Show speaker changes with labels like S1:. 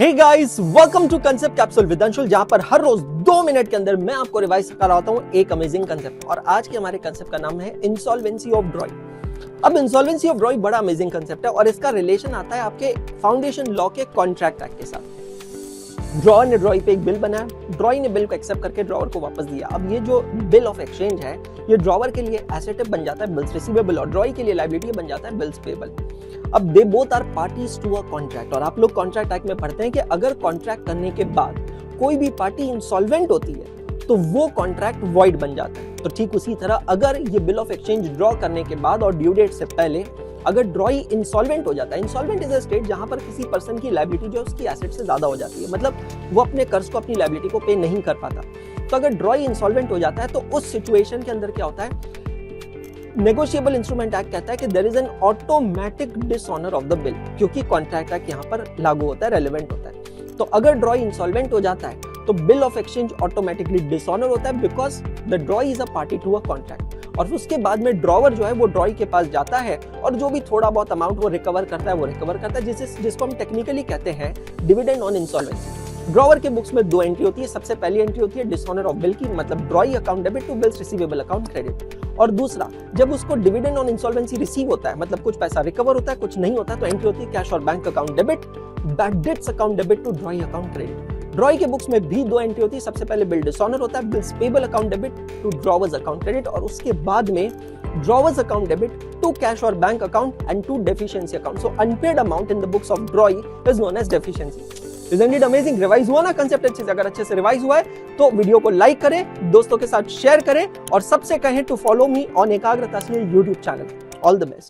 S1: Hey guys, welcome to concept capsule with Anshul, जहां पर हर रोज 2 minute के अंदर मैं आपको रिवाइज कराता हूं एक अमेजिंग कंसेप्ट। और आज के हमारे कंसेप्ट का नाम है इंसॉल्वेंसी ऑफ ड्रॉई। अब इंसॉल्वेंसी ऑफ ड्रॉई बड़ा अमेजिंग कंसेप्ट है और इसका रिलेशन आता है आपके फाउंडेशन लॉ के कॉन्ट्रैक्ट एक्ट के साथ। ड्रॉवर ने ड्रॉई पे एक बिल बनाया, ड्रॉई ने बिल को एक्सेप्ट करके ड्रॉवर को वापस दिया। अब ये जो बिल ऑफ एक्सचेंज है, ये ड्रॉवर के लिए एसेट बन जाता है बिल्स रिसीवेबल और ड्रॉई के लिए लायबिलिटी बन जाता है बिल्स पेबल। अब they both are parties to a contract और आप लोग कॉन्ट्रैक्ट एक्ट में पढ़ते हैं कि अगर कॉन्ट्रैक्ट करने के बाद कोई भी पार्टी इंसॉल्वेंट होती है तो वो कॉन्ट्रैक्ट वॉइड बन जाता है। तो ठीक उसी तरह अगर ये बिल ऑफ एक्सचेंज ड्रॉ करने के बाद और ड्यू डेट से पहले अगर ड्रॉई इंसॉल्वेंट हो जाता है, इंसॉल्वेंट इज अ स्टेट जहां पर किसी पर्सन की लायबिलिटी जो उसकी एसेट से ज्यादा हो जाती है, मतलब वो अपने कर्ज को अपनी लायबिलिटी को पे नहीं कर पाता। तो अगर ड्रॉई इंसॉल्वेंट हो जाता है तो उस सिचुएशन के अंदर क्या होता है, नेगोशिएबल इंस्ट्रूमेंट एक्ट कहता है कि there is an automatic dishonour of the bill, क्योंकि कॉन्ट्रैक्ट एक्ट यहाँ पर लागू होता है, रेलेवेंट होता है। तो अगर ड्रॉई इंसॉल्वेंट हो जाता है तो bill of exchange automatically dishonour होता है because the drawee is a party to a contract. और उसके बाद में ड्रॉवर जो है वो ड्रॉई के पास जाता है और जो भी थोड़ा बहुत अमाउंट वो रिकवर करता है जिसको हम टेक्निकली कहते हैं डिविडेंड ऑन इंसॉल्वेंसी। ड्रॉवर के बुक्स में 2 एंट्री होती है। सबसे पहली एंट्री होती है डिसऑनर ऑफ बिल की, मतलब drawee account debit to bills receivable account credit. और दूसरा, जब उसको डिविडेंड ऑन इंसॉल्वेंसी रिसीव होता है, मतलब कुछ पैसा रिकवर होता है कुछ नहीं होता, तो एंट्री होती है कैश और bank account debit, bad debts account debit to drawee account credit. Drawee के बुक्स में भी 2 एंट्री होती है। सबसे पहले बिल डिसऑनर होता है, bills payable account debit to drawer's account credit, और उसके बाद में drawer's account debit to cash और bank account and to deficiency account. So unpaid amount in the books of drawee is known as deficiency. Isn't it amazing? Revise हुआ ना concept अच्छे से? अगर अच्छे से रिवाइज हुआ है तो वीडियो को लाइक करें, दोस्तों के साथ शेयर करें और सबसे कहें टू फॉलो मी ऑन एकाग्रता से YouTube channel. All the best.